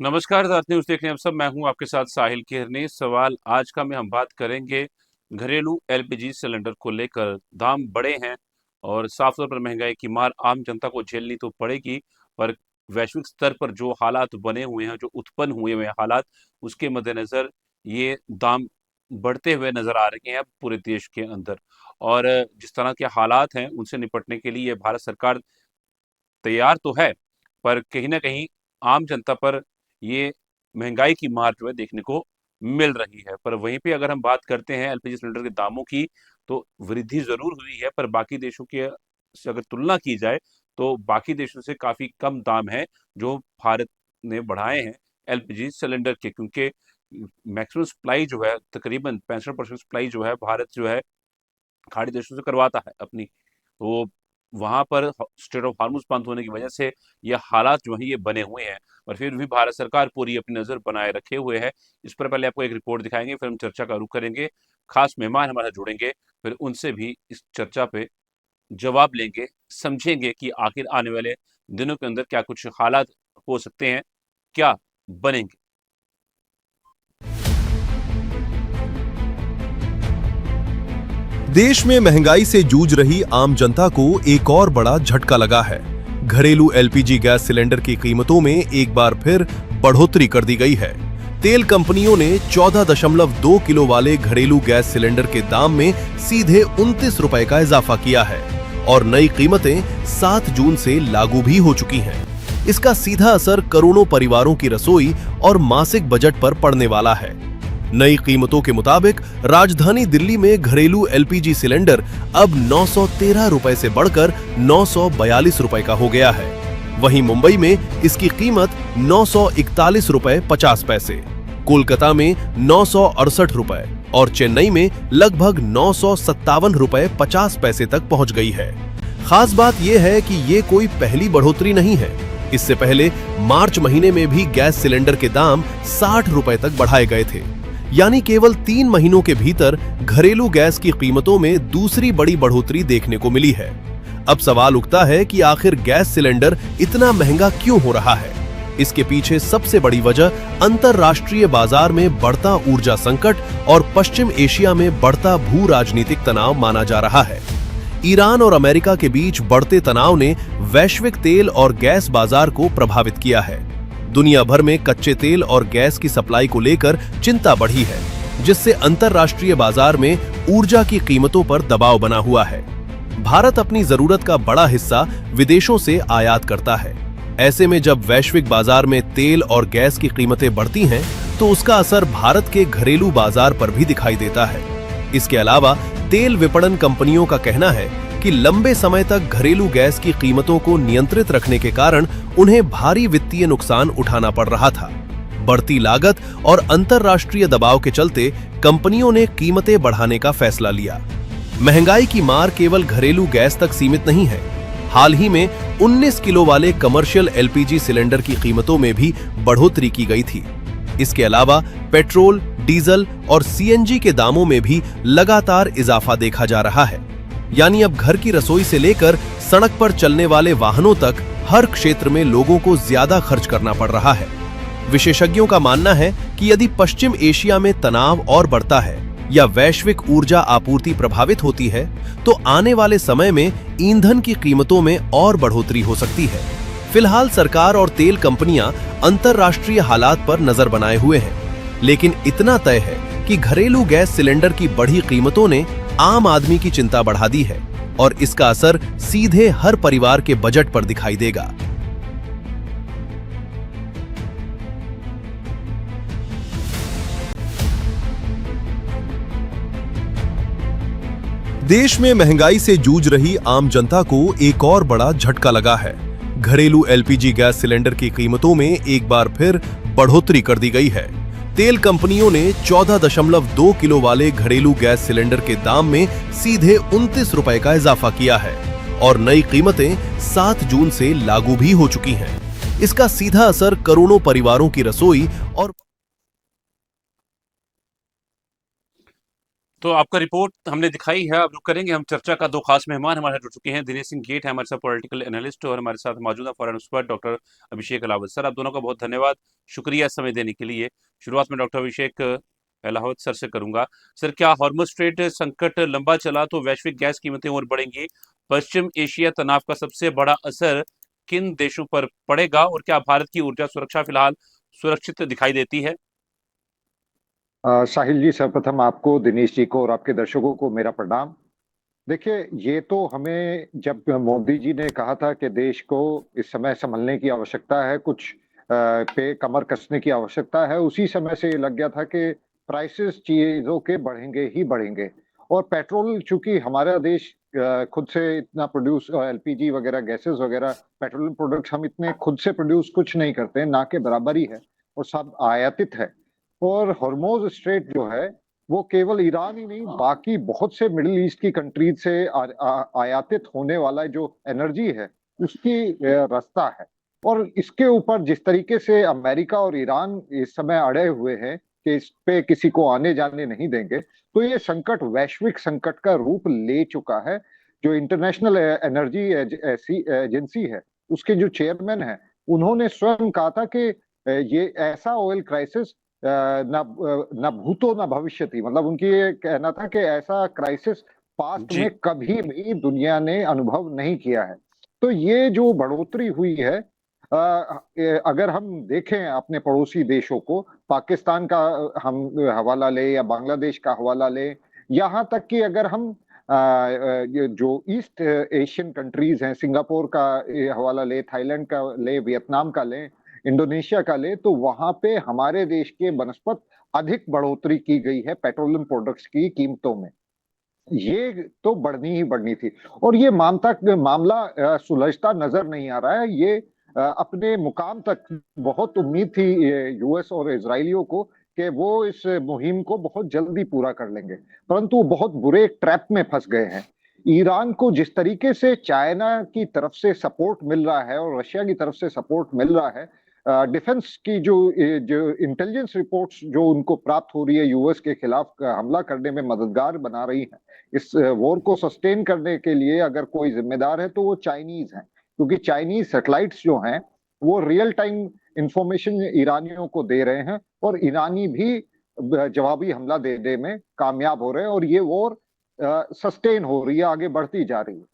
नमस्कार साथियों, न्यूज़ देख रहे हैं आप सब। मैं हूं आपके साथ साहिल केरनी। सवाल आज का में हम बात करेंगे घरेलू एलपीजी सिलेंडर को लेकर। दाम बढ़े हैं और साफ तौर पर महंगाई की मार आम जनता को झेलनी तो पड़ेगी, पर वैश्विक स्तर पर जो हालात बने हुए हैं, जो उत्पन्न हुए हुए हालात, उसके मद्देनज़र ये दाम बढ़ते हुए नज़र आ रहे हैं अब पूरे देश के अंदर। और जिस तरह के हालात हैं, उनसे निपटने के लिए भारत सरकार तैयार तो है, पर कहीं न कहीं आम जनता पर ये महँगाई की मार जो है देखने को मिल रही है। पर वहीं पे अगर हम बात करते हैं एलपीजी सिलेंडर के दामों की, तो वृद्धि ज़रूर हुई है, पर बाकी देशों के से अगर तुलना की जाए, तो बाकी देशों से काफ़ी कम दाम है, जो भारत ने बढ़ाए हैं एलपीजी सिलेंडर के। क्योंकि मैक्सिमम सप्लाई जो है, तकरीबन 65% सप्लाई जो है, भारत जो है खाड़ी देशों से करवाता है अपनी। तो वहाँ पर स्ट्रेट ऑफ हार्मुज़ बंद होने की वजह से ये हालात जो हैं ये बने हुए हैं, और फिर भी भारत सरकार पूरी अपनी नज़र बनाए रखे हुए है। इस पर पहले आपको एक रिपोर्ट दिखाएँगे, फिर हम चर्चा का रुख करेंगे। खास मेहमान हमारे साथ जुड़ेंगे, फिर उनसे भी इस चर्चा पे जवाब लेंगे, समझेंगे कि आखिर आने वाले दिनों के अंदर क्या कुछ हालात हो सकते हैं, क्या बनेंगे। देश में महंगाई से जूझ रही आम जनता को एक और बड़ा झटका लगा है। घरेलू एलपीजी गैस सिलेंडर की कीमतों में एक बार फिर बढ़ोतरी कर दी गई है। तेल कंपनियों ने 14.2 किलो वाले घरेलू गैस सिलेंडर के दाम में सीधे 29 रुपए का इजाफा किया है और नई कीमतें 7 जून से लागू भी हो चुकी हैं। इसका सीधा असर करोड़ों परिवारों की रसोई और मासिक बजट पर पड़ने वाला है। नई कीमतों के मुताबिक राजधानी दिल्ली में घरेलू एलपीजी सिलेंडर अब 913 रुपए से बढ़कर 942 रुपए का हो गया है। वहीं मुंबई में इसकी कीमत 941 रुपए 50 पैसे, कोलकाता में 968 रुपए और चेन्नई में लगभग 957 रुपए 50 पैसे तक पहुंच गई है। खास बात यह है कि ये कोई पहली बढ़ोतरी नहीं है। इससे पहले मार्च महीने में भी गैस सिलेंडर के दाम 60 रुपए तक बढ़ाए गए थे। यानी केवल 3 महीनों के भीतर घरेलू गैस की कीमतों में दूसरी बड़ी बढ़ोतरी देखने को मिली है। अब सवाल उठता है कि आखिर गैस सिलेंडर इतना महंगा क्यों हो रहा है? इसके पीछे सबसे बड़ी वजह अंतरराष्ट्रीय बाजार में बढ़ता ऊर्जा संकट और पश्चिम एशिया में बढ़ता भू राजनीतिक तनाव माना जा रहा है। ईरान और अमेरिका के बीच बढ़ते तनाव ने वैश्विक तेल और गैस बाजार को प्रभावित किया है। दुनिया भर में कच्चे तेल और गैस की सप्लाई को लेकर चिंता बढ़ी है, जिससे अंतरराष्ट्रीय बाजार में ऊर्जा की कीमतों पर दबाव बना हुआ है। भारत अपनी जरूरत का बड़ा हिस्सा विदेशों से आयात करता है। ऐसे में जब वैश्विक बाजार में तेल और गैस की कीमतें बढ़ती हैं, तो उसका असर भारत के घरेलू बाजार पर भी दिखाई देता है। इसके अलावा तेल विपणन कंपनियों का कहना है कि लंबे समय तक घरेलू गैस की कीमतों को नियंत्रित रखने के कारण उन्हें भारी वित्तीय नुकसान उठाना पड़ रहा था। बढ़ती लागत और अंतरराष्ट्रीय दबाव के चलते कंपनियों ने कीमतें बढ़ाने का फैसला लिया। महंगाई की मार केवल घरेलू गैस तक सीमित नहीं है। हाल ही में 19 किलो वाले कमर्शियल एलपीजी सिलेंडर की कीमतों में भी बढ़ोतरी की गई थी। इसके अलावा पेट्रोल, डीजल और सीएनजी के दामों में भी लगातार इजाफा देखा जा रहा है। यानी अब घर की रसोई से लेकर सड़क पर चलने वाले वाहनों तक हर क्षेत्र में लोगों को ज्यादा खर्च करना पड़ रहा है। विशेषज्ञों का मानना है कि यदि पश्चिम एशिया में तनाव और बढ़ता है या वैश्विक ऊर्जा आपूर्ति प्रभावित होती है, तो आने वाले समय में ईंधन की कीमतों में और बढ़ोतरी हो सकती है। फिलहाल सरकार और तेल कंपनियां अंतरराष्ट्रीय हालात पर नजर बनाए हुए हैं, लेकिन इतना तय है कि घरेलू गैस सिलेंडर की बढ़ी कीमतों ने आम आदमी की चिंता बढ़ा दी है और इसका असर सीधे हर परिवार के बजट पर दिखाई देगा। देश में महंगाई से जूझ रही आम जनता को एक और बड़ा झटका लगा है। घरेलू एलपीजी गैस सिलेंडर की कीमतों में एक बार फिर बढ़ोतरी कर दी गई है। तेल कंपनियों ने 14.2 किलो वाले घरेलू गैस सिलेंडर के दाम में सीधे 29 रुपए का इजाफा किया है और नई कीमतें 7 जून से लागू भी हो चुकी हैं। इसका सीधा असर करोड़ों परिवारों की रसोई और तो आपका रिपोर्ट हमने दिखाई है। अब रुक करेंगे हम चर्चा का। दो खास मेहमान हमारे साथ जुड़ चुके हैं। दिनेश सिंह गेट है हमारे साथ, पॉलिटिकल एनालिस्ट, और हमारे साथ मौजूद है फॉरेन एक्सपर्ट डॉक्टर अभिषेक अलावत। सर, आप दोनों का बहुत धन्यवाद, शुक्रिया समय देने के लिए। शुरुआत में डॉक्टर अभिषेक अलावत सर से करूंगा। सर, क्या हॉर्मुज़ स्ट्रेट संकट लंबा चला तो वैश्विक गैस कीमतें और बढ़ेंगी? पश्चिम एशिया तनाव का सबसे बड़ा असर किन देशों पर पड़ेगा, और क्या भारत की ऊर्जा सुरक्षा फिलहाल सुरक्षित दिखाई देती है? साहिल जी, सर्वप्रथम आपको, दिनेश जी को और आपके दर्शकों को मेरा प्रणाम। देखिए, ये तो हमें जब मोदी जी ने कहा था कि देश को इस समय संभलने की आवश्यकता है, कुछ पे कमर कसने की आवश्यकता है, उसी समय से ये लग गया था कि प्राइसेस चीजों के बढ़ेंगे ही बढ़ेंगे। और पेट्रोल, चूंकि हमारा देश खुद से इतना प्रोड्यूस, एलपीजी वगैरह, गैसेस वगैरह, पेट्रोलियम प्रोडक्ट्स हम इतने खुद से प्रोड्यूस कुछ नहीं करते हैं, ना के बराबर ही है, और सब आयातित है। और हॉर्मोज स्ट्रेट जो है, वो केवल ईरान ही नहीं, बाकी बहुत से मिडिल ईस्ट की कंट्रीज से आयातित होने वाला जो एनर्जी है, उसकी रास्ता है। और इसके ऊपर जिस तरीके से अमेरिका और ईरान इस समय अड़े हुए हैं कि इस पे किसी को आने जाने नहीं देंगे, तो ये संकट वैश्विक संकट का रूप ले चुका है। जो इंटरनेशनल एनर्जी एजेंसी है, उसके जो चेयरमैन है, उन्होंने स्वयं कहा था कि ये ऐसा ऑयल क्राइसिस न भूतो न भविष्यति, मतलब उनकी ये कहना था कि ऐसा क्राइसिस पास्ट जी। में कभी भी दुनिया ने अनुभव नहीं किया है। तो ये जो बढ़ोतरी हुई है, अगर हम देखें अपने पड़ोसी देशों को, पाकिस्तान का हम हवाला ले या बांग्लादेश का हवाला ले, यहाँ तक कि अगर हम ये जो ईस्ट एशियन कंट्रीज हैं, सिंगापुर का ये हवाला ले, थाईलैंड का ले, वियतनाम का ले, इंडोनेशिया का ले, तो वहां पे हमारे देश के बनस्पत अधिक बढ़ोतरी की गई है पेट्रोलियम प्रोडक्ट्स की कीमतों में। ये तो बढ़नी ही बढ़नी थी। और ये मामला सुलझता नजर नहीं आ रहा है। ये अपने मुकाम तक बहुत उम्मीद थी यूएस और इजरायलियों को कि वो इस मुहिम को बहुत जल्दी पूरा कर लेंगे, परंतु वो बहुत बुरे ट्रैप में फंस गए हैं। ईरान को जिस तरीके से चाइना की तरफ से सपोर्ट मिल रहा है और रशिया की तरफ से सपोर्ट मिल रहा है, डिफेंस की जो इंटेलिजेंस रिपोर्ट्स जो उनको प्राप्त हो रही है, यूएस के खिलाफ हमला करने में मददगार बना रही है। इस वॉर को सस्टेन करने के लिए अगर कोई जिम्मेदार है तो वो चाइनीज हैं, क्योंकि चाइनीज सैटेलाइट्स जो हैं, वो रियल टाइम इंफॉर्मेशन ईरानियों को दे रहे हैं, और ईरानी भी जवाबी हमला देने में कामयाब हो रहे हैं, और ये वॉर सस्टेन हो रही है, आगे बढ़ती जा रही है।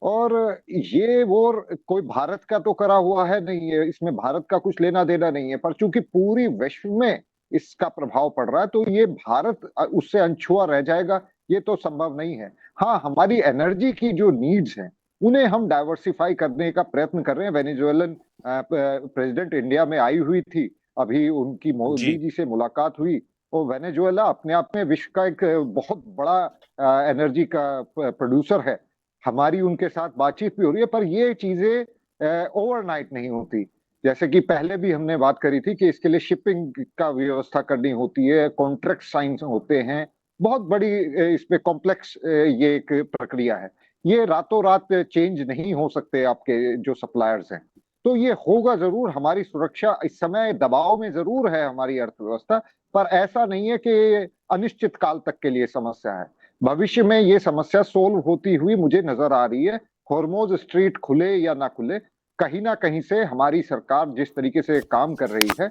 और ये वॉर कोई भारत का तो करा हुआ है नहीं है, इसमें भारत का कुछ लेना देना नहीं है, पर चूंकि पूरी विश्व में इसका प्रभाव पड़ रहा है, तो ये भारत उससे अनछुआ रह जाएगा, ये तो संभव नहीं है। हाँ, हमारी एनर्जी की जो नीड्स हैं, उन्हें हम डाइवर्सिफाई करने का प्रयत्न कर रहे हैं। वेनेजुएलन प्रेसिडेंट इंडिया में आई हुई थी, अभी उनकी मोदी जी। जी से मुलाकात हुई। और वेनेजुएला अपने आप में विश्व का एक बहुत बड़ा एनर्जी का प्रोड्यूसर है। हमारी उनके साथ बातचीत भी हो रही है, पर ये चीजें ओवरनाइट नहीं होती। जैसे कि पहले भी हमने बात करी थी कि इसके लिए शिपिंग का व्यवस्था करनी होती है, कॉन्ट्रैक्ट साइन होते हैं, बहुत बड़ी इस पे कॉम्प्लेक्स ये एक प्रक्रिया है। ये रातों रात चेंज नहीं हो सकते आपके जो सप्लायर्स हैं। तो ये होगा जरूर। हमारी सुरक्षा इस समय दबाव में जरूर है, हमारी अर्थव्यवस्था, पर ऐसा नहीं है कि अनिश्चित काल तक के लिए समस्या है। भविष्य में ये समस्या सोल्व होती हुई मुझे नजर आ रही है। हॉर्मोज स्ट्रीट खुले या ना खुले, कहीं ना कहीं से हमारी सरकार जिस तरीके से काम कर रही है,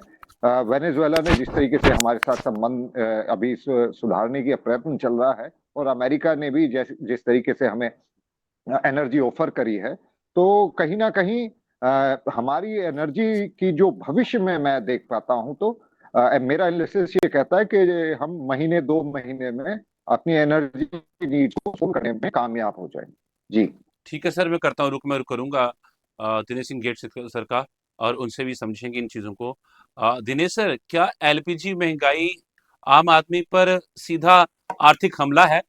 वेनेजुएला ने जिस तरीके से हमारे साथ संबंध अभी सुधारने की प्रयत्न चल रहा है, और अमेरिका ने भी जिस तरीके से हमें एनर्जी ऑफर करी है, तो कहीं ना कहीं हमारी एनर्जी की जो भविष्य में मैं देख पाता हूं, तो मेरा एनालिसिस ये कहता है कि हम महीने 2 महीने में अपनी एनर्जी नीड्स को फुल करने में कामयाब हो जाएंगे। जी। ठीक है सर, मैं करता हूँ, रुक मैं करूँगा दिनेश सिंह गेट सर का, और उनसे भी समझेंगे इन चीज़ों को। दिनेश सर, क्या एलपीजी महंगाई आम आदमी पर सीधा आर्थिक हमला है?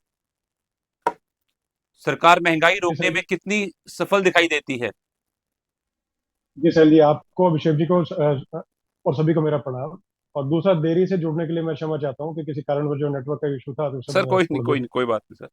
सरकार महंगाई जी रोकने सर। में कितनी सफल दिखाई देती है? जी सर जी, आपको, अभिषेक जी को और सभी को मेरा प्रणाम। और दूसरा, देरी से जुड़ने के लिए मैं क्षमा चाहता हूँ कि किसी कारणवश जो नेटवर्क का इशू था तो सर, सब कोई नहीं, थोड़ा कोई देर। नहीं, कोई बात नहीं सर।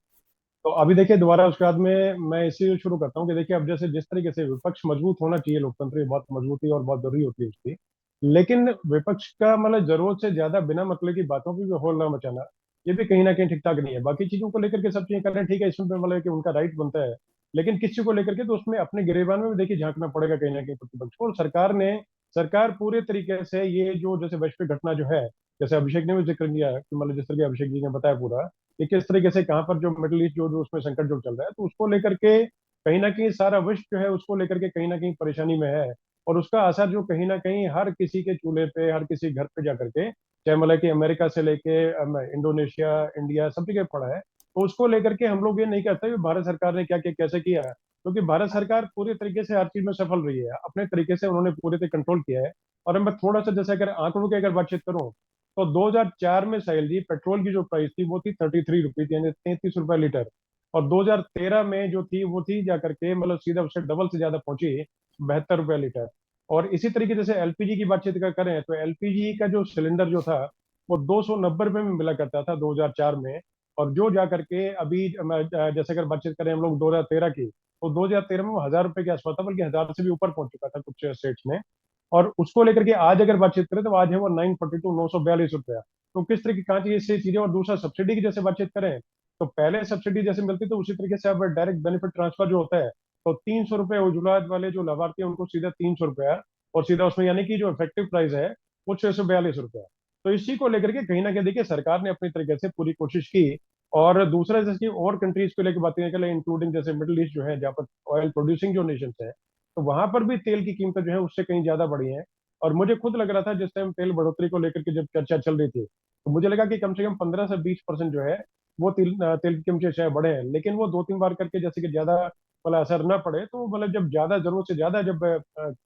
तो अभी देखिए, दोबारा उसके बाद में मैं इसी शुरू करता हूँ कि देखिए, अब जैसे जिस तरीके से विपक्ष मजबूत होना चाहिए, लोकतंत्र में बहुत मजबूती और बहुत जरूरी होती है उसकी, लेकिन विपक्ष का मतलब जरूरत से ज्यादा बिना मतलब की बातों की भी होल ना मचाना, ये भी कहीं ना कहीं ठीक ठाक नहीं है। बाकी चीजों को लेकर के सब चीजें कर रहे हैं, ठीक है, इसमें मतलब है कि उनका राइट बनता है। लेकिन किस चीज को लेकर के, तो उसमें अपने गिरेबान में भी देखिए झांकना पड़ेगा कहीं ना कहीं प्रतिपक्ष को। और सरकार पूरे तरीके से ये जो जैसे वैश्विक घटना जो है, जैसे अभिषेक ने भी जिक्र किया कि मतलब जिस तरह के अभिषेक जी ने बताया पूरा कि किस तरीके से कहाँ पर जो मिडिल ईस्ट जो जो उसमें संकट जो चल रहा है, तो उसको लेकर के कहीं ना कहीं सारा विश्व जो है उसको लेकर के कहीं ना कहीं परेशानी में है। और उसका असर जो कहीं ना कहीं हर किसी के चूल्हे पे, हर किसी घर पे जा करके, चाहे मतलब कि अमेरिका से लेके इंडोनेशिया, इंडिया, सब जगह पड़ा है। तो उसको लेकर के हम लोग ये नहीं कहते कि भारत सरकार ने क्या क्या कैसे किया है, क्योंकि भारत सरकार पूरी तरीके से हर चीज में सफल रही है, अपने तरीके से उन्होंने पूरे से कंट्रोल किया है। और मैं थोड़ा सा जैसे अगर आंकड़ों की अगर बातचीत करूं, तो 2004 में साहिल जी पेट्रोल की जो प्राइस थी वो थी 33 रुपीज, यानी 33 रुपए लीटर। और 2013 में जो थी वो थी जाकर के मतलब सीधा उससे डबल से ज्यादा पहुंची, 72 रुपए लीटर। और इसी तरीके जैसे एलपीजी की बातचीत का करें, तो एलपीजी का जो सिलेंडर जो था वो 290 रुपए में मिला करता था 2004 में। और जो जा करके अभी जैसे अगर बातचीत करें हम लोग 2013 की, तो 2013 में वो 1000 रुपए के आसपास था, बल्कि 1000 से भी ऊपर पहुंच चुका था कुछ स्टेट्स में। और उसको लेकर के आज अगर बातचीत करें तो आज है वो 942, 942 रुपया। तो किस तरह की कहाँ चीज से चीजें। और दूसरा सब्सिडी की जैसे बातचीत करें, तो पहले सब्सिडी जैसे मिलती तो उसी तरीके से अब डायरेक्ट बेनिफिट ट्रांसफर जो होता है, तो 300 रुपये उज्ज्वला वाले जो लाभार्थी हैं उनको सीधा 300 रुपया, और सीधा उसमें यानी कि जो इफेक्टिव प्राइस है वो 642 रुपया। तो इसी को लेकर के कहीं ना कहीं देखिए सरकार ने अपनी तरीके से पूरी कोशिश की। और दूसरा जैसे कि और कंट्रीज को लेकर बातें करें, इंक्लूडिंग जैसे मिडिल ईस्ट जो है, जहाँ पर ऑयल प्रोड्यूसिंग जो नेशन है, तो वहां पर भी तेल की कीमतें जो है उससे कहीं ज्यादा बढ़ी हैं। और मुझे खुद लग रहा था जिस टाइम तेल बढ़ोतरी को लेकर के जब चर्चा चल रही थी, तो मुझे लगा कि कम से कम 15 से 20% जो है वो तेल की कीमतें शायद बढ़े हैं। लेकिन वो 2-3 बार करके जैसे कि ज्यादा मतलब असर ना पड़े, तो मतलब जब ज्यादा जरूरत से ज्यादा जब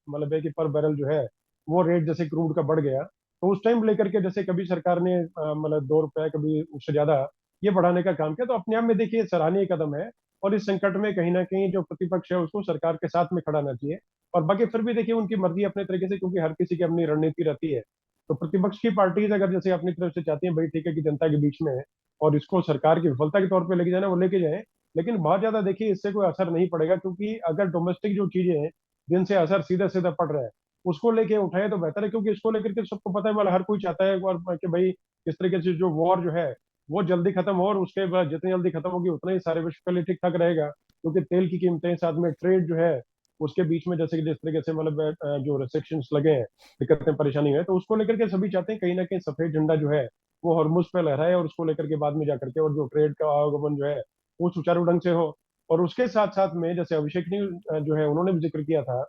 मतलब है कि पर बैरल जो है वो रेट जैसे क्रूड का बढ़ गया, तो उस टाइम लेकर के जैसे कभी सरकार ने मतलब 2 रुपए कभी उससे ज्यादा ये बढ़ाने का काम किया, तो अपने आप में देखिए सराहनीय कदम है। और इस संकट में कहीं ना कहीं जो प्रतिपक्ष है उसको सरकार के साथ में खड़ा रहना चाहिए। और बाकी फिर भी देखिए उनकी मर्जी अपने तरीके से, क्योंकि हर किसी की अपनी रणनीति रहती है। तो प्रतिपक्ष की पार्टीज अगर जैसे अपनी तरफ से चाहती है भाई ठीक है कि जनता के बीच में है और इसको सरकार की विफलता के तौर पे लेके जाना, वो लेके जाए। लेकिन बहुत ज्यादा देखिए इससे कोई असर नहीं पड़ेगा, क्योंकि अगर डोमेस्टिक जो चीजें हैं जिनसे असर सीधा सीधा पड़ रहा है उसको लेके उठाए तो बेहतर है। क्योंकि इसको लेकर के सबको पता है, मतलब हर कोई चाहता है और कि भाई किस तरीके से जो वॉर जो है वो जल्दी खत्म हो, और उसके बाद जितनी जल्दी खत्म होगी उतना ही सारे विश्व के लिए ठीक ठाक रहेगा। क्योंकि तेल की कीमतें, साथ में ट्रेड जो है उसके बीच में जैसे कि जिस तरीके से मतलब जो रिस्ट्रिक्शंस लगे हैं, दिक्कतें परेशानी है, तो उसको लेकर के सभी चाहते हैं कहीं ना कहीं सफेद झंडा जो है वो हॉर्मुज पे लहराए, और उसको लेकर के बाद में जाकर के और जो ट्रेड का आवागमन जो है वो सुचारू ढंग से हो। और उसके साथ साथ में जैसे अभिषेक ने जो है उन्होंने भी जिक्र किया था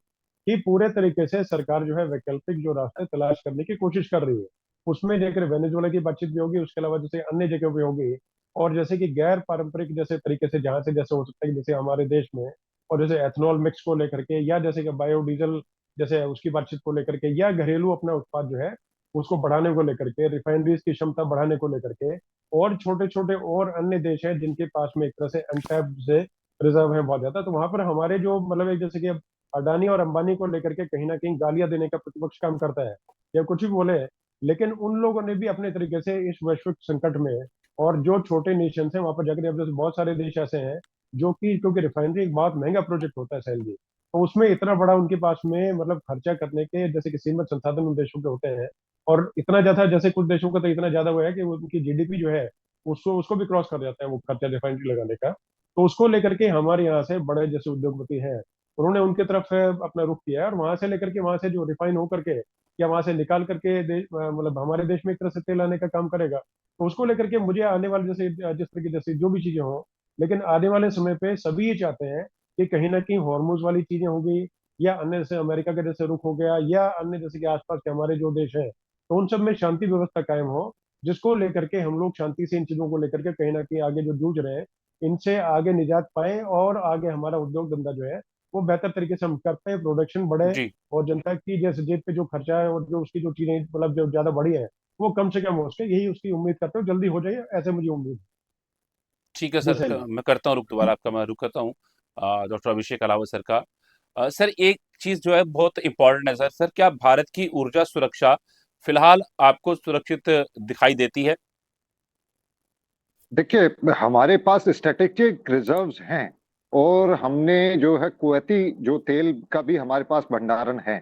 कि पूरे तरीके से सरकार जो है वैकल्पिक जो रास्ते तलाश करने की कोशिश कर रही है। उसमें लेकर वेनेजुएला की बातचीत भी होगी, उसके अलावा जैसे अन्य जगहों पे होगी। और जैसे कि गैर पारंपरिक जैसे तरीके से जहां से जैसे हो सकता है कि जैसे हमारे देश में, और जैसे एथनॉल मिक्स को लेकर के, या जैसे कि बायोडीजल जैसे उसकी बातचीत को लेकर के, या घरेलू अपना उत्पाद जो है उसको बढ़ाने को लेकर के, रिफाइनरीज की क्षमता बढ़ाने को लेकर के। और छोटे छोटे और अन्य देश हैं जिनके पास में एक तरह से अनटैप्ड से रिजर्व है बहुत ज्यादा, तो वहां पर हमारे जो मतलब एक जैसे कि अब अडानी और अंबानी को लेकर के कहीं ना कहीं गालियां देने का प्रतिपक्ष काम करता है या कुछ भी बोले, लेकिन उन लोगों ने भी अपने तरीके से इस वैश्विक संकट में, और जो छोटे नेशन है वहां पर जाकर, अब जैसे बहुत सारे देश ऐसे हैं जो कि, क्योंकि रिफाइनरी एक बहुत महंगा प्रोजेक्ट होता है सैल जी, तो उसमें इतना बड़ा उनके पास में मतलब खर्चा करने के जैसे कि सीमित संसाधन उन देशों के होते हैं। और इतना ज्यादा जैसे कुछ देशों का तो इतना ज्यादा हुआ है कि उनकी जीडीपी जो है उसको उसको भी क्रॉस कर जाता है वो खर्चा रिफाइनरी लगाने का। तो उसको लेकर के हमारे यहाँ से बड़े जैसे उद्योगपति हैं, उन्होंने उनके तरफ अपना रुख किया है, और वहां से लेकर के वहां से जो रिफाइन होकर के या वहां से निकाल करके मतलब हमारे देश में एक तरह से तेल आने का काम करेगा। तो उसको लेकर के मुझे आने वाले जैसे जिस तरह की जैसे जो भी चीजें हों, लेकिन आने वाले समय पे सभी ये चाहते हैं कि कहीं ना कहीं हॉर्मुज वाली चीजें होंगी, या अन्य जैसे अमेरिका का जैसे रुख हो गया, या अन्य जैसे कि आसपास के हमारे जो देश हैं, तो उन सब में शांति व्यवस्था कायम हो, जिसको लेकर के हम लोग शांति से इन चीजों को लेकर के कहीं ना कहीं आगे जो जूझ रहे हैं इनसे आगे निजात पाए, और आगे हमारा उद्योग धंधा जो है वो बेहतर तरीके से हम कर पाए, प्रोडक्शन बढ़े, जी। और जनता की जैसे जेब पे जो खर्चा है और जो उसकी जो चीजें मतलब जो ज्यादा बढ़ी है वो कम से कम हो सके, यही उसकी उम्मीद करते हो, जल्दी हो जाए ऐसे मुझे उम्मीद है। ठीक है जी सर, सर जी। मैं करता हूँ रुक, दोबारा आपका मैं रुक करता हूँ। डॉक्टर अभिषेक अलावा सर का। सर एक चीज जो है बहुत इंपॉर्टेंट है सर। सर क्या भारत की ऊर्जा सुरक्षा फिलहाल आपको सुरक्षित दिखाई देती है? देखिए, हमारे पास स्ट्रेटेजिक रिजर्व्स हैं, और हमने जो है कुवैती जो तेल का भी हमारे पास भंडारण है।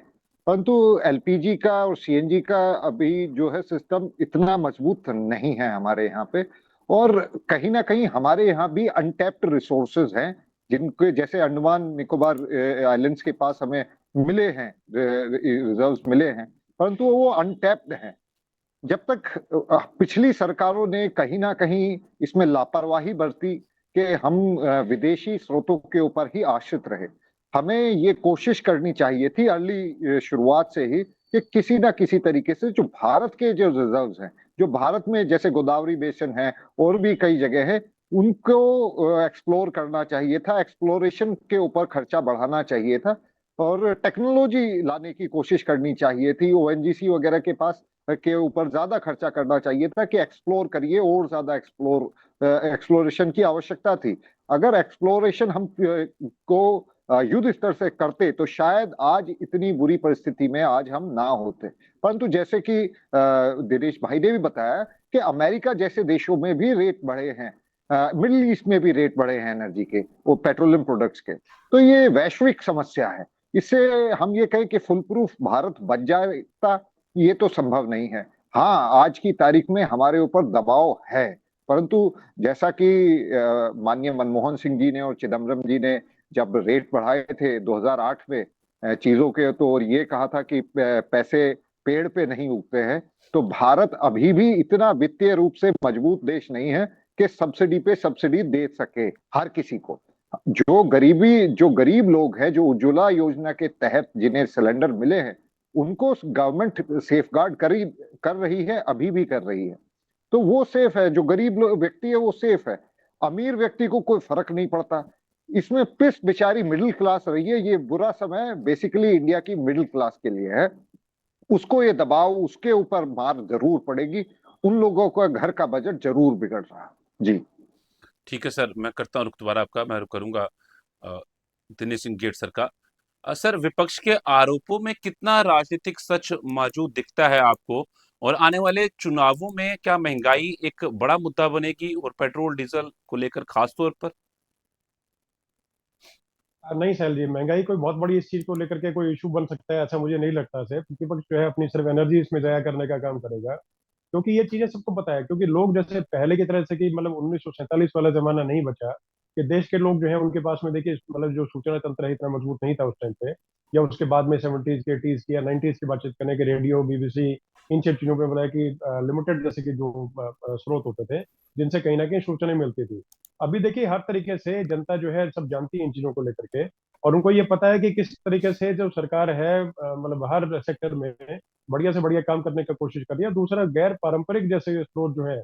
परंतु एलपीजी का और सीएनजी का अभी जो है सिस्टम इतना मजबूत नहीं है हमारे यहाँ पे। और कहीं ना कहीं हमारे यहाँ भी अनटैप्ड रिसोर्सेज हैं, जिनके जैसे अंडमान निकोबार आइलैंड्स के पास हमें मिले हैं, रिजर्व्स मिले हैं, परंतु वो अनटैप्ड हैं। जब तक पिछली सरकारों ने कहीं ना कहीं इसमें लापरवाही बरती कि हम विदेशी स्रोतों के ऊपर ही आश्रित रहे। हमें ये कोशिश करनी चाहिए थी अर्ली शुरुआत से ही कि किसी ना किसी तरीके से जो भारत के जो रिजर्व्स हैं, जो भारत में जैसे गोदावरी बेसिन है और भी कई जगह है, उनको एक्सप्लोर करना चाहिए था, एक्सप्लोरेशन के ऊपर खर्चा बढ़ाना चाहिए था और टेक्नोलॉजी लाने की कोशिश करनी चाहिए थी। ओएनजीसी वगैरह के पास के ऊपर ज्यादा खर्चा करना चाहिए था कि एक्सप्लोर करिए, और ज्यादा एक्सप्लोरेशन की आवश्यकता थी। अगर एक्सप्लोरेशन हम को युद्ध स्तर से करते तो शायद आज इतनी बुरी परिस्थिति में आज हम ना होते। परंतु जैसे कि दिनेश भाई ने भी बताया कि अमेरिका जैसे देशों में भी रेट बढ़े हैं, मिडिल ईस्ट में भी रेट बढ़े हैं एनर्जी के, वो पेट्रोलियम प्रोडक्ट्स के। तो ये वैश्विक समस्या है। इससे हम ये कहें कि फुल प्रूफ भारत बन जाएगा, ये तो संभव नहीं है। हाँ, आज की तारीख में हमारे ऊपर दबाव है, परंतु जैसा कि माननीय मनमोहन सिंह जी ने और चिदम्बरम जी ने जब रेट बढ़ाए थे 2008 में चीजों के, तो और ये कहा था कि पैसे पेड़ पे नहीं उगते हैं, तो भारत अभी भी इतना वित्तीय रूप से मजबूत देश नहीं है कि सब्सिडी पे सब्सिडी दे सके हर किसी को। जो गरीब लोग हैं, जो उज्ज्वला योजना के तहत जिन्हें सिलेंडर मिले हैं, उनको गवर्नमेंट सेफ गार्ड कर रही है, अभी भी कर रही है। तो वो सेफ है, जो गरीब व्यक्ति है वो सेफ है, अमीर व्यक्ति को कोई फर्क नहीं पड़ता। इसमें पिस बेचारी मिडिल क्लास रही है। ये बुरा समय बेसिकली इंडिया की मिडिल क्लास के लिए है। उसको ये दबाव, उसके ऊपर मार जरूर पड़ेगी। उन लोगों का घर का बजट जरूर बिगड़ रहा है। जी ठीक है सर, मैं करता हूँ रुख दोबारा आपका, मैं रुख करूंगा अ, दिनेश सिंह गेट सर का। सर, विपक्ष के आरोपों में कितना राजनीतिक सच मौजूद दिखता है आपको? और आने वाले चुनावों में क्या महंगाई एक बड़ा मुद्दा बनेगी, और पेट्रोल डीजल को लेकर खास तौर पर? नहीं सैल जी, महंगाई कोई बहुत बड़ी इस चीज को लेकर के कोई इशू बन सकता है, ऐसा मुझे नहीं लगता है। विपक्ष जो है अपनी सिर्फ एनर्जी इसमें जाया करने का काम करेगा, क्योंकि ये चीजें सबको पता है। क्योंकि लोग जैसे पहले की तरह से कि मतलब 1947 वाला जमाना नहीं बचा कि देश के लोग जो है उनके पास में देखिए मतलब जो सूचना तंत्र है इतना मजबूत नहीं था उस टाइम पे, या उसके बाद में 70s के 80s की या 90s की बातचीत करने के रेडियो बीबीसी इन सब चीजों पे बताया कि लिमिटेड जैसे कि जो स्रोत होते थे जिनसे कहीं ना कहीं सूचनाएं मिलती थी। अभी देखिए हर तरीके से जनता जो है सब जानती है इन चीजों को लेकर के, और उनको ये पता है कि किस तरीके से जो सरकार है मतलब हर सेक्टर में बढ़िया से बढ़िया काम करने का कोशिश कर रही है। दूसरा, गैर पारंपरिक जैसे स्रोत जो है,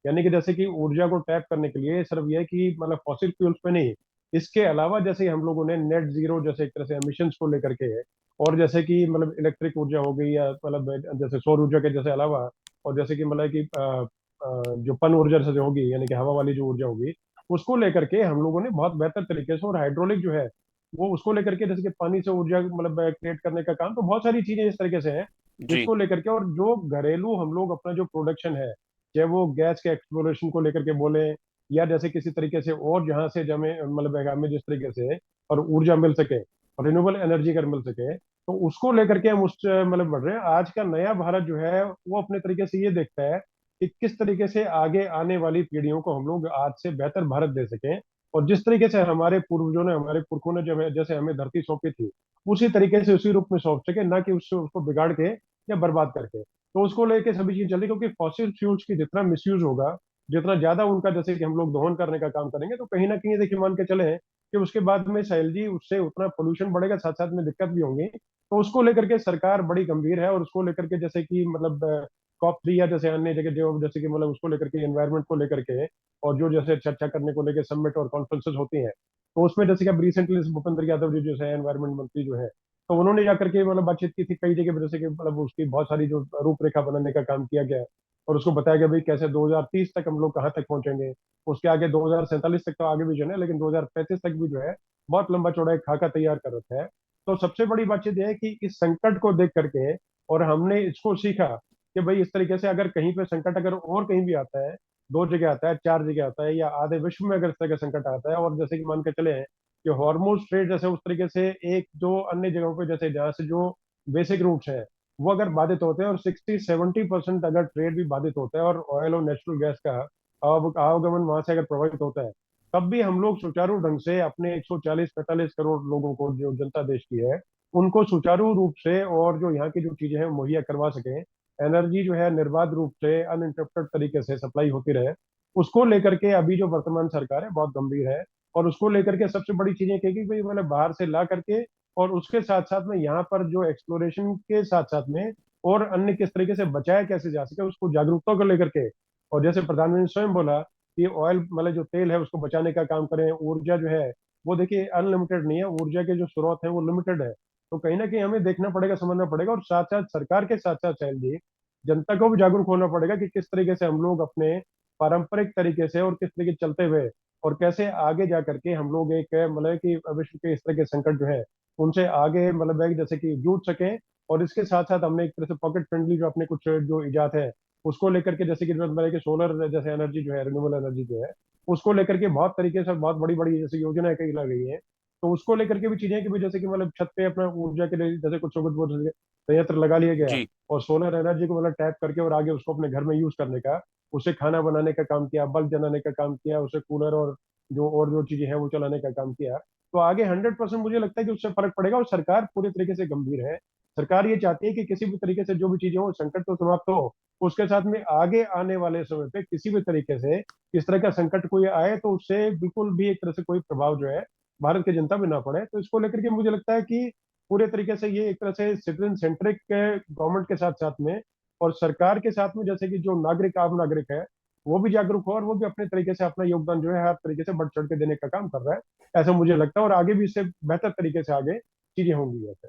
यानी कि जैसे कि ऊर्जा को टैप करने के लिए सिर्फ यह कि मतलब फॉसिल फ्यूल्स पे नहीं, इसके अलावा जैसे हम लोगों ने नेट जीरो जैसे एक तरह से एमिशंस को लेकर के है, और जैसे कि मतलब इलेक्ट्रिक ऊर्जा हो गई या मतलब जैसे सौर ऊर्जा के जैसे अलावा, और जैसे कि मतलब कि जो पन ऊर्जा जैसे होगी यानी कि हवा वाली जो ऊर्जा होगी, उसको लेकर के हम लोगों ने बहुत बेहतर तरीके से, और हाइड्रोलिक जो है वो उसको लेकर के जैसे कि पानी से ऊर्जा मतलब क्रिएट करने का काम, तो बहुत सारी चीजें इस तरीके से हैं जी। जिसको लेकर के। और जो घरेलू हम लोग अपना जो प्रोडक्शन है, चाहे वो गैस के एक्सप्लोरेशन को लेकर के बोले, या जैसे किसी तरीके से और जहां से जमे मतलब हमें जिस तरीके से और ऊर्जा मिल सके और रिन्यूएबल एनर्जी अगर मिल सके, तो उसको लेकर के हम उस मतलब बढ़ रहे हैं। आज का नया भारत जो है वो अपने तरीके से ये देखता है कि किस तरीके से आगे आने वाली पीढ़ियों को हम लोग आज से बेहतर भारत दे सकें, और जिस तरीके से हमारे पूर्वजों ने हमारे पुरखों ने जब जैसे हमें धरती सौंपी थी उसी तरीके से उसी रूप में सौंप सके, ना कि उससे उसको बिगाड़ के या बर्बाद करके। तो उसको लेके सभी चीज चल रही, क्योंकि फॉसिल फ्यूल्स की जितना मिसयूज होगा, जितना ज्यादा उनका जैसे कि हम लोग दोहन करने का काम करेंगे, तो कहीं ना कहीं देखिए मान के चले कि उसके बाद में साहिल जी उससे उतना पोल्यूशन बढ़ेगा, साथ साथ में दिक्कत भी होंगी। तो उसको लेकर के सरकार बड़ी गंभीर है, और उसको लेकर के जैसे कि मतलब COP3 या जैसे अन्य जगह जो जैसे कि मतलब उसको लेकर के एनवायरमेंट को लेकर के, और जो जैसे चर्चा करने को लेकर समिट और कॉन्फ्रेंसेस होती हैं, तो उसमें जैसे कि अब रिसेंटली भूपेंद्र यादव जी जो है एनवायरमेंट मंत्री जो है, तो उन्होंने जाकर के मतलब बातचीत की थी कई जगह पर, जैसे कि मतलब उसकी बहुत सारी जो रूपरेखा बनाने का काम किया गया, और उसको बताया गया भाई कैसे 2030 तक हम लोग कहाँ तक पहुंचेंगे। उसके आगे 2047 तक तो आगे भी जो है, लेकिन 2035 तक भी जो है बहुत लंबा चौड़ा एक खाका तैयार कर रखा है। तो सबसे बड़ी बातचीत यह है कि इस संकट को देख करके, और हमने इसको सीखा कि भाई इस तरीके से अगर कहीं पे संकट अगर और कहीं भी आता है, दो जगह आता है, चार जगह आता है, या आधे विश्व में अगर इस तरह का संकट आता है, और जैसे कि मान के चले हैं कि हॉर्मोज ट्रेड जैसे उस तरीके से एक दो अन्य जगहों पे जैसे जहाँ से जो बेसिक रूट्स है वो अगर बाधित होते हैं, और 60-70% अगर ट्रेड भी बाधित होता है, और ऑयल और नेचुरल गैस का आवागमन वहां से अगर प्रभावित होता है, तब भी हम लोग सुचारू ढंग से अपने 140-45 करोड़ लोगों को, जो जनता देश की है, उनको सुचारू रूप से और जो यहाँ की जो चीजें हैं मुहैया करवा सकें, एनर्जी जो है निर्बाध रूप से अनइंटरप्टेड तरीके से सप्लाई होती रहे, उसको लेकर के अभी जो वर्तमान सरकार है बहुत गंभीर है। और उसको लेकर के सबसे बड़ी चीजें कहेगी भाई, मतलब बाहर से ला करके, और उसके साथ साथ में यहाँ पर जो एक्सप्लोरेशन के साथ साथ में और अन्य किस तरीके से बचाया कैसे जा सके, उसको जागरूकता को लेकर के। और जैसे प्रधानमंत्री ने स्वयं बोला कि ऑयल, मतलब जो तेल है उसको बचाने का काम करें, ऊर्जा जो है वो देखिए अनलिमिटेड नहीं है, ऊर्जा के जो स्रोत है वो लिमिटेड है। तो कहीं ना कहीं हमें देखना पड़ेगा, समझना पड़ेगा, और साथ साथ सरकार के साथ साथ साहिल जी, जनता को भी जागरूक होना पड़ेगा कि किस तरीके से हम लोग अपने पारंपरिक तरीके से और किस तरीके से चलते हुए और कैसे आगे जा करके हम लोग एक मतलब कि विश्व के इस तरह के संकट जो है उनसे आगे, मतलब है कि जैसे कि जूझ सकें। और इसके साथ साथ हमने एक तरह से पॉकेट फ्रेंडली जो अपने कुछ जो इजाद है उसको लेकर के, जैसे कि मतलब है कि सोलर जैसे एनर्जी जो है, रिन्यूएबल एनर्जी जो है, उसको लेकर के बहुत तरीके से बहुत बड़ी बड़ी जैसे योजनाएं कई ला गई हैं। तो उसको लेकर के भी चीजें कि भाई जैसे कि मतलब छत पे अपना ऊर्जा के लिए जैसे कुछ कुछ संयंत्र लगा लिया गया, जी। और सोलर एनर्जी को मतलब टैप करके और आगे उसको अपने घर में यूज करने का, उससे खाना बनाने का काम किया, बल्ब जलाने का काम किया, उससे कूलर और जो चीजें हैं वो चलाने का काम किया। तो आगे 100% मुझे लगता है कि उससे फर्क पड़ेगा। और सरकार पूरी तरीके से गंभीर है। सरकार ये चाहती है कि किसी भी तरीके से जो भी चीजें हो, संकट तो समाप्त हो, उसके साथ में आगे आने वाले समय पे किसी भी तरीके से इस तरह का संकट कोई आए तो उससे बिल्कुल भी एक तरह से कोई प्रभाव जो है भारत की जनता पे ना पड़े। तो इसको लेकर के मुझे लगता है कि पूरे तरीके से ये एक तरह से सिटीजन सेंट्रिक गवर्नमेंट के साथ साथ में और सरकार के साथ में, जैसे कि जो नागरिक आम नागरिक है वो भी जागरूक हो और वो भी अपने तरीके से अपना योगदान जो है हर तरीके से बढ़ चढ़ के देने का काम कर रहा है, ऐसा मुझे लगता है। और आगे भी इससे बेहतर तरीके से आगे चीजें होंगी ऐसे।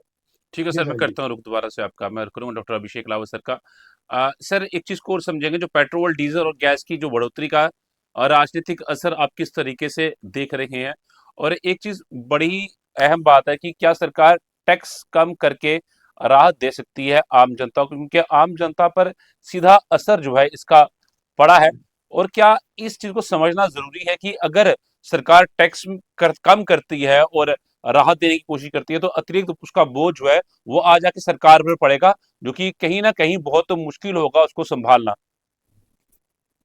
ठीक है जी सर, मैं साहिल जी। करता हूँ रुक दोबारा से आपका, मैं करूँगा डॉक्टर अभिषेक रावत सर का। सर एक चीज़ को और समझेंगे, जो पेट्रोल डीजल और गैस की जो बढ़ोतरी का राजनीतिक असर आप किस तरीके से देख रहे हैं। और एक चीज़ बड़ी अहम बात है कि क्या सरकार टैक्स कम करके राहत दे सकती है आम जनता को, क्योंकि आम जनता पर सीधा असर जो है इसका पड़ा है। और क्या इस चीज को समझना जरूरी है कि अगर सरकार टैक्स कम करती है और राहत देने की कोशिश करती है, तो अतिरिक्त उसका बोझ जो है वो आ जाके सरकार पर पड़ेगा, जो कि कहीं ना कहीं बहुत मुश्किल होगा उसको संभालना।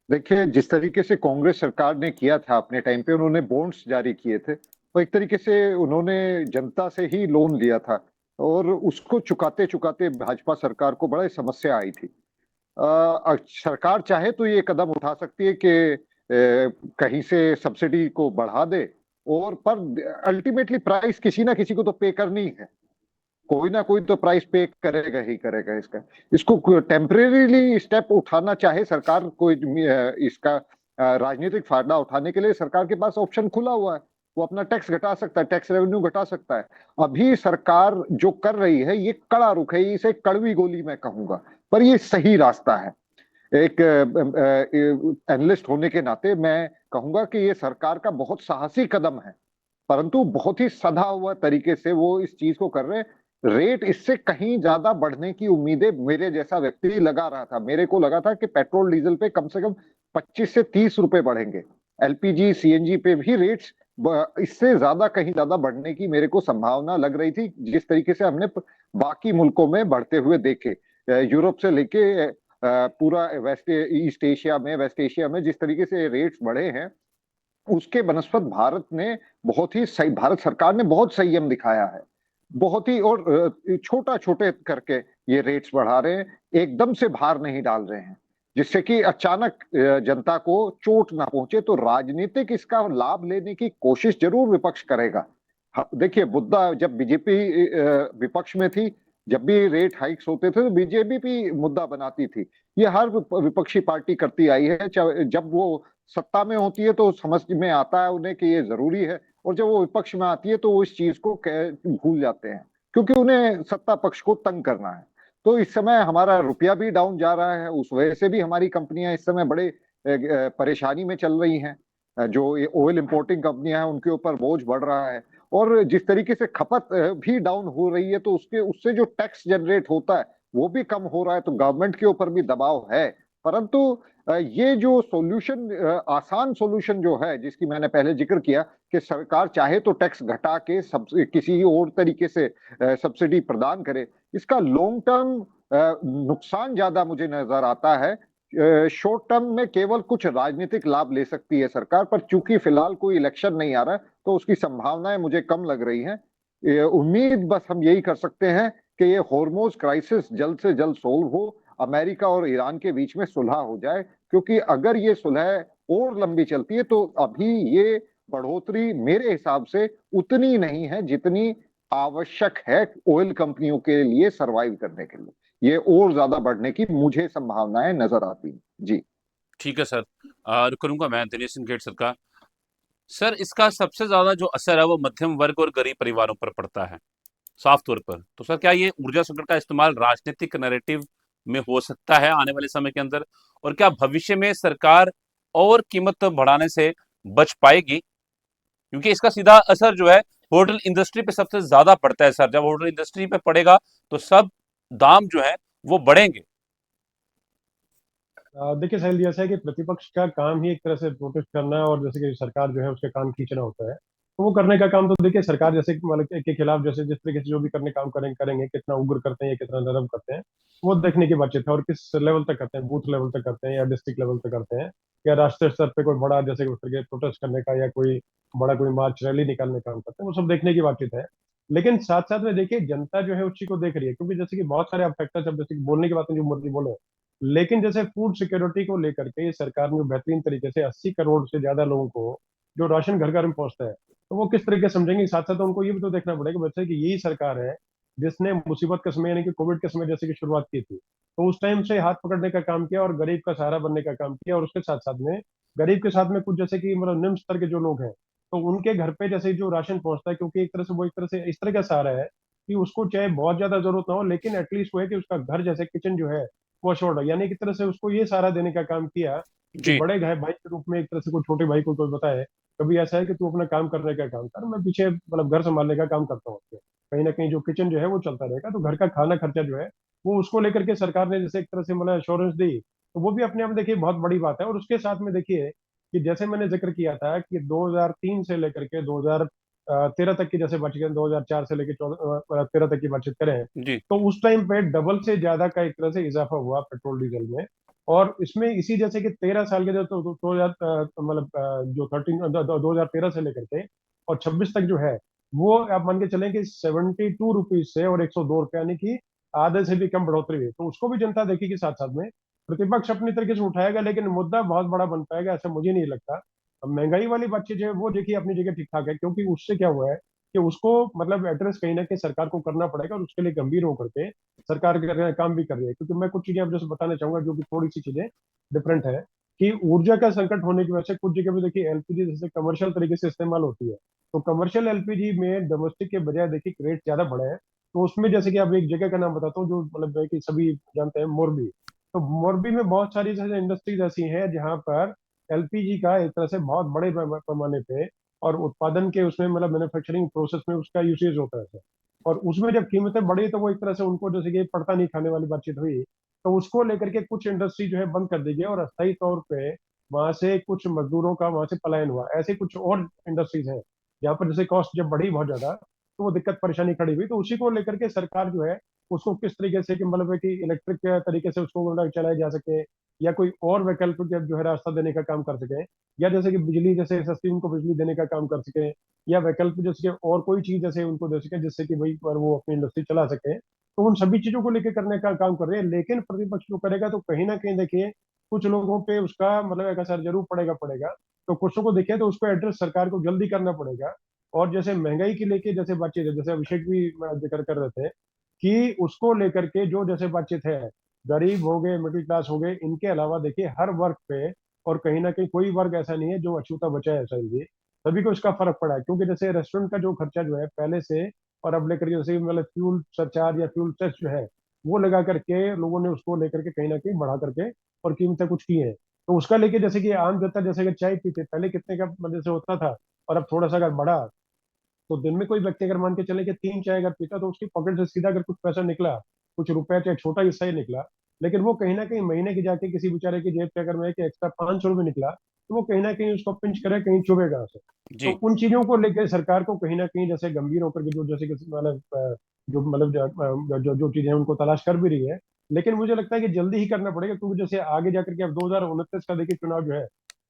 देखिए, जिस तरीके से कांग्रेस सरकार ने किया था अपने टाइम पे, उन्होंने बॉन्ड्स जारी किए थे, और एक तरीके से उन्होंने जनता से ही लोन लिया था, और उसको चुकाते चुकाते भाजपा सरकार को बड़ा समस्या आई थी। सरकार चाहे तो ये कदम उठा सकती है कि कहीं से सब्सिडी को बढ़ा दे, और पर अल्टीमेटली प्राइस किसी ना किसी को तो पे करनी है। कोई ना कोई तो प्राइस पे करेगा ही करेगा इसका। इसको टेम्परेरीली स्टेप उठाना चाहे सरकार, कोई इसका राजनीतिक फायदा उठाने के लिए सरकार के पास ऑप्शन खुला हुआ है। वो अपना टैक्स घटा सकता है, टैक्स रेवेन्यू घटा सकता है। अभी सरकार जो कर रही है ये कड़ा रुख है, इसे कड़वी गोली मैं कहूंगा, पर ये सही रास्ता है। एक एनालिस्ट होने के नाते मैं कहूंगा कि ये सरकार का बहुत साहसी कदम है, परंतु बहुत ही सधा हुआ तरीके से वो इस चीज को कर रहे हैं। रेट इससे कहीं ज्यादा बढ़ने की उम्मीदें मेरे जैसा व्यक्ति लगा रहा था। मेरे को लगा था कि पेट्रोल डीजल पे कम से कम 25 से 30 रुपए बढ़ेंगे। एलपीजी सीएनजी पे भी रेट्स इससे ज्यादा, कहीं ज्यादा बढ़ने की मेरे को संभावना लग रही थी, जिस तरीके से हमने बाकी मुल्कों में बढ़ते हुए देखे। यूरोप से लेके पूरा वेस्ट एशिया में जिस तरीके से रेट्स बढ़े हैं, उसके बनस्पत भारत ने बहुत ही सही, भारत सरकार ने बहुत संयम दिखाया है। बहुत ही, और छोटा छोटे करके ये रेट्स बढ़ा रहे हैं, एकदम से भार नहीं डाल रहे हैं, जिससे कि अचानक जनता को चोट ना पहुंचे। तो राजनीतिक इसका लाभ लेने की कोशिश जरूर विपक्ष करेगा। देखिए, मुद्दा जब बीजेपी विपक्ष में थी, जब भी रेट हाइक्स होते थे तो बीजेपी भी मुद्दा बनाती थी। ये हर विपक्षी पार्टी करती आई है। जब वो सत्ता में होती है तो समझ में आता है उन्हें कि ये जरूरी है, और जब वो विपक्ष में आती है तो वो इस चीज को भूल जाते हैं, क्योंकि उन्हें सत्ता पक्ष को तंग करना है। तो इस समय हमारा रुपया भी डाउन जा रहा है, उस वजह से भी हमारी कंपनियां इस समय बड़े परेशानी में चल रही हैं। जो ऑयल इंपोर्टिंग कंपनियां हैं उनके ऊपर बोझ बढ़ रहा है, और जिस तरीके से खपत भी डाउन हो रही है, तो उसके उससे जो टैक्स जनरेट होता है वो भी कम हो रहा है। तो गवर्नमेंट के ऊपर भी दबाव है। परंतु ये जो सॉल्यूशन, आसान सॉल्यूशन जो है, जिसकी मैंने पहले जिक्र किया कि सरकार चाहे तो टैक्स घटा के सब किसी और तरीके से सब्सिडी प्रदान करे, इसका लॉन्ग टर्म नुकसान ज्यादा मुझे नजर आता है। शॉर्ट टर्म में केवल कुछ राजनीतिक लाभ ले सकती है सरकार, पर चूंकि फिलहाल कोई इलेक्शन नहीं आ रहा है, तो उसकी संभावनाएं मुझे कम लग रही हैं। उम्मीद बस हम यही कर सकते हैं कि ये हॉर्मोज क्राइसिस जल्द से जल्द सोल्व हो, अमेरिका और ईरान के बीच में सुलह हो जाए, क्योंकि अगर ये सुलह और लंबी चलती है तो अभी ये बढ़ोतरी मेरे हिसाब से उतनी नहीं है जितनी आवश्यक है ऑयल कंपनियों के लिए सरवाइव करने के लिए। ये और ज्यादा बढ़ने की मुझे संभावनाएं नजर आती हैं। जी। ठीक है सर। करूंगा मैं दिनेश सिंह गेट सर का। सर, इसका सबसे ज्यादा जो असर है वो मध्यम वर्ग और गरीब परिवारों पर पड़ता है, साफ तौर पर। तो सर, क्या ये ऊर्जा संकट का इस्तेमाल राजनीतिक नैरेटिव में हो सकता है आने वाले समय के अंदर? और क्या भविष्य में सरकार और कीमत बढ़ाने से बच पाएगी? क्योंकि इसका सीधा असर जो है होटल इंडस्ट्री पे सबसे ज्यादा पड़ता है सर। जब होटल इंडस्ट्री पे पड़ेगा तो सब दाम जो है वो बढ़ेंगे। देखिए साहिल, जैसा है कि प्रतिपक्ष का काम ही एक तरह से प्रोटेस्ट करना है, और जैसे कि सरकार जो है उसके कान खींचना होता है, तो वो करने का काम तो देखिए सरकार जैसे कि मतलब के खिलाफ जैसे जिस तरीके से जो भी करने काम करेंगे, कितना उग्र करते हैं या कितना नरम करते हैं, वो देखने की बातचीत है। और किस लेवल तक करते हैं, बूथ लेवल तक करते हैं या डिस्ट्रिक्ट लेवल तक करते हैं, या राष्ट्रीय स्तर पे कोई बड़ा जैसे उस तरीके प्रोटेस्ट करने का या कोई बड़ा कोई मार्च रैली निकालने का काम करते हैं, वो सब देखने की बातचीत है। लेकिन साथ साथ में देखिए जनता जो है उस चीज को देख रही है, क्योंकि जैसे कि बहुत सारे फैक्टर्स, अब जैसे कि बोलने की बात है जो मोदी बोले, लेकिन जैसे फूड सिक्योरिटी को लेकर के ये सरकार ने बेहतरीन तरीके से 80 करोड़ से ज्यादा लोगों को जो राशन घर घर में पहुंचता है, तो वो किस तरीके से समझेंगे। साथ साथ उनको ये भी तो देखना पड़ेगा वैसे कि यही सरकार है जिसने मुसीबत के समय यानी कि कोविड के समय जैसे कि शुरुआत की थी, तो उस टाइम से हाथ पकड़ने का काम किया और गरीब का सहारा बनने का काम किया। और उसके साथ साथ में गरीब के साथ में कुछ जैसे कि मतलब निम्न स्तर के जो लोग हैं, तो उनके घर पे जैसे जो राशन पहुंचता है, क्योंकि एक तरह से वो एक तरह से इस तरह का सहारा है कि उसको चाहे बहुत ज्यादा जरूरत ना हो, लेकिन एटलीस्ट वो है कि उसका घर जैसे किचन जो है वो छोड़, यानी कि तरह से उसको ये सहारा देने का काम किया कि जी। बड़े भाई के रूप में एक तरह से कोई छोटे भाई को कोई बताए कभी ऐसा है कि तू अपना काम करने का काम कर, मैं पीछे मतलब घर संभालने का काम करता हूँ उसके। कहीं ना कहीं जो किचन जो है वो चलता रहेगा, तो घर का खाना खर्चा जो है वो उसको लेकर के सरकार ने जैसे एक तरह से मतलब एश्योरेंस दी, तो वो भी अपने आप में देखिए बहुत बड़ी बात है। और उसके साथ में देखिए कि जैसे मैंने जिक्र किया था कि 2003 से लेकर के 2013 तक की जैसे बातचीत करें, 2004 से लेकर 13 तक की बातचीत करें, जी। तो उस टाइम पे डबल से ज्यादा का एक तरह से इजाफा हुआ पेट्रोल डीजल में। और इसमें इसी जैसे कि 13 साल के जो दो हजार मतलब जो 2013 से लेकर के और 26 तक जो है, वो आप मान के चलें कि 72 रुपीज से और 102 रुपये, यानी कि आधे से भी कम बढ़ोतरी हुई। तो उसको भी जनता देखेगी, साथ साथ में प्रतिपक्ष अपनी तरीके से उठाएगा, लेकिन मुद्दा बहुत बड़ा बन पाएगा ऐसा मुझे नहीं लगता। अब महंगाई वाली बातचीत जो है वो देखिए अपनी जगह ठीक ठाक है, क्योंकि उससे क्या हुआ है कि उसको मतलब एड्रेस कहीं ना कहीं सरकार को करना पड़ेगा, और उसके लिए गंभीर होकर के सरकार काम भी कर रही है। क्योंकि मैं कुछ चीजें अब जैसे बताना चाहूंगा जो कि थोड़ी सी चीजें डिफरेंट है, कि ऊर्जा का संकट होने की वजह से कुछ जगह पे देखिए एलपीजी जैसे कमर्शियल तरीके से इस्तेमाल होती है, तो कमर्शियल एलपीजी में डोमेस्टिक के बजाय देखिए रेट ज्यादा बढ़े हैं। तो उसमें जैसे कि अब एक जगह का नाम बताता हूँ जो मतलब है कि सभी जानते हैं, मोरबी। तो मोरबी में बहुत सारी जैसे इंडस्ट्रीज ऐसी हैं जहाँ पर एलपीजी का एक तरह से बहुत बड़े पैमाने पे और उत्पादन के उसमें मतलब मैन्युफैक्चरिंग प्रोसेस में उसका यूसेज होता है। और उसमें जब कीमतें बढ़ी तो वो एक तरह से उनको जैसे कि पड़ता नहीं खाने वाली बातचीत हुई, तो उसको लेकर के कुछ इंडस्ट्री जो है बंद कर दी गई और अस्थायी तौर पे वहां से कुछ मजदूरों का वहां से पलायन हुआ। ऐसे कुछ और इंडस्ट्रीज हैं जहाँ पर जैसे कॉस्ट जब बढ़ी बहुत ज्यादा, तो वो दिक्कत परेशानी खड़ी हुई। तो उसी को लेकर के सरकार जो है उसको किस तरीके से कि मतलब है कि इलेक्ट्रिक तरीके से उसको मतलब चलाया जा सके, या कोई और वैकल्पिक जो है रास्ता देने का काम कर सके, या जैसे कि बिजली जैसे सस्ती उनको बिजली देने का काम कर सके, या वैकल्पिक जैसे कि और कोई चीज जैसे उनको दे सके जिससे कि भाई पर वो अपनी इंडस्ट्री चला सके। तो उन सभी चीजों को लेकर करने का काम कर रहे हैं, लेकिन प्रतिपक्ष जो करेगा तो कहीं ना कहीं देखिए कुछ लोगों पे उसका मतलब एक असर जरूर पड़ेगा। तो कुछ को देखिए तो उसको एड्रेस सरकार को जल्दी करना पड़ेगा। और जैसे महंगाई की लेके जैसे बातचीत है, जैसे अभिषेक भी जिक्र कर रहे थे कि उसको लेकर के जो जैसे बातचीत है, गरीब हो गए, मिडिल क्लास हो गए, इनके अलावा देखिए हर वर्ग पे, और कहीं ना कहीं कोई वर्ग ऐसा नहीं है जो अछूता बचा है सही जी, सभी को इसका फर्क पड़ा है। क्योंकि जैसे रेस्टोरेंट का जो खर्चा जो है पहले से और अब लेकर के जैसे मतलब फ्यूल सरचार्ज या फ्यूल सेस जो है वो लगा करके लोगों ने उसको लेकर के कहीं ना कहीं बढ़ा करके और कीमतें कुछ की हैं। तो उसका लेके जैसे कि आम जनता जैसे कि चाय पीते पहले कितने का मतलब से होता था, और अब थोड़ा सा अगर बढ़ा, तो दिन में कोई व्यक्ति अगर मान के चले कि 3 चाय अगर पीता, तो उसकी पॉकेट से सीधा अगर कुछ पैसा निकला, कुछ रुपया चाहे छोटा हिस्सा ही निकला, लेकिन वो कहीं ना कहीं महीने की जाके किसी बेचारे की जेब से अगर मैं कि एक्स्ट्रा 500 रुपये निकला, तो वो कहीं ना कहीं उसको पिंच करे, कहीं चुभेगा उसे। तो जी। उन चीजों को लेकर सरकार को कहीं ना कहीं जैसे गंभीर होकर के जो जैसे कि मतलब जो मतलब जो जो चीजें उनको तलाश कर भी रही है, लेकिन मुझे लगता है कि जल्दी ही करना पड़ेगा, क्योंकि जैसे आगे जाकर के अब 2029 का देखिए चुनाव जो है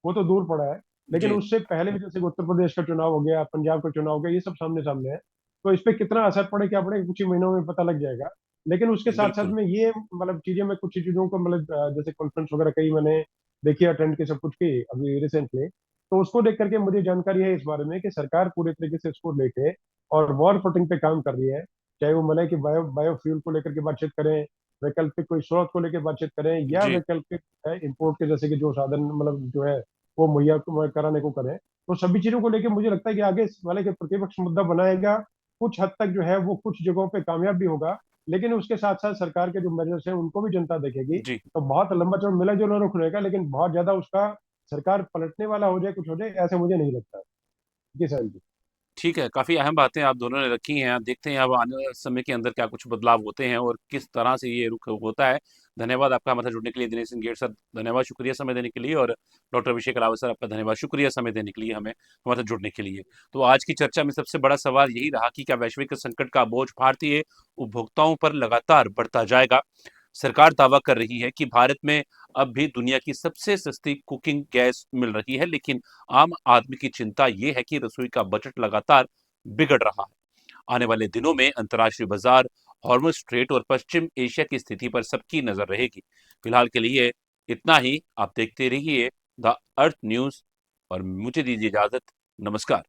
वो तो दूर पड़ा है, लेकिन जी, उससे पहले भी जैसे उत्तर प्रदेश का चुनाव हो गया, पंजाब का चुनाव हो गया, ये सब सामने सामने है। तो इस पे कितना असर पड़े क्या पड़े कुछ ही महीनों में पता लग जाएगा। लेकिन उसके साथ साथ बिल्कुल। में ये मतलब चीजें, मैं कुछ चीजों को मतलब जैसे कॉन्फ्रेंस वगैरह कई मैंने देखी, अटेंड की, सब कुछ की अभी रिसेंटली। तो उसको देख करके मुझे जानकारी है इस बारे में कि सरकार पूरे तरीके से इसको लेके और वॉर फुटिंग पे काम कर रही है। चाहे वो मतलब कि बायोफ्यूल को लेकर के बातचीत करें, वैकल्पिक कोई स्रोत को लेकर बातचीत करें, या जी, वैकल्पिक इंपोर्ट के जैसे कि जो साधन मतलब जो है वो मुहैया कराने को करें। तो सभी चीजों को लेकर मुझे लगता है कि आगे वाले के प्रतिपक्ष मुद्दा बनाएगा, कुछ हद तक जो है वो कुछ जगहों पे कामयाब भी होगा, लेकिन उसके साथ साथ सरकार के जो मेजर्स हैं उनको भी जनता देखेगी। जी। तो बहुत लंबा चौड़ा मिला जुला रुख रहेगा, लेकिन बहुत ज्यादा उसका सरकार पलटने वाला हो जाए, कुछ हो जाए, ऐसा मुझे नहीं लगता। जी सर जी। ठीक है, काफ़ी अहम बातें आप दोनों ने रखी हैं। देखते हैं अब आने वाले समय के अंदर क्या कुछ बदलाव होते हैं और किस तरह से ये रुख होता है। धन्यवाद आपका हमारे साथ जुड़ने के लिए दिनेश सिंह गेट सर, धन्यवाद, शुक्रिया समय देने के लिए। और डॉक्टर अभिषेक रावत सर, आपका धन्यवाद, शुक्रिया समय देने के लिए हमें हमारे साथ जुड़ने के लिए। तो आज की चर्चा में सबसे बड़ा सवाल यही रहा कि क्या वैश्विक संकट का बोझ भारतीय उपभोक्ताओं पर लगातार बढ़ता जाएगा? सरकार दावा कर रही है कि भारत में अब भी दुनिया की सबसे सस्ती कुकिंग गैस मिल रही है, लेकिन आम आदमी की चिंता ये है कि रसोई का बजट लगातार बिगड़ रहा है। आने वाले दिनों में अंतर्राष्ट्रीय बाजार, हॉर्मुज स्ट्रेट और पश्चिम एशिया की स्थिति पर सबकी नजर रहेगी। फिलहाल के लिए इतना ही। आप देखते रहिए द अर्थ न्यूज और मुझे दीजिए इजाजत। नमस्कार।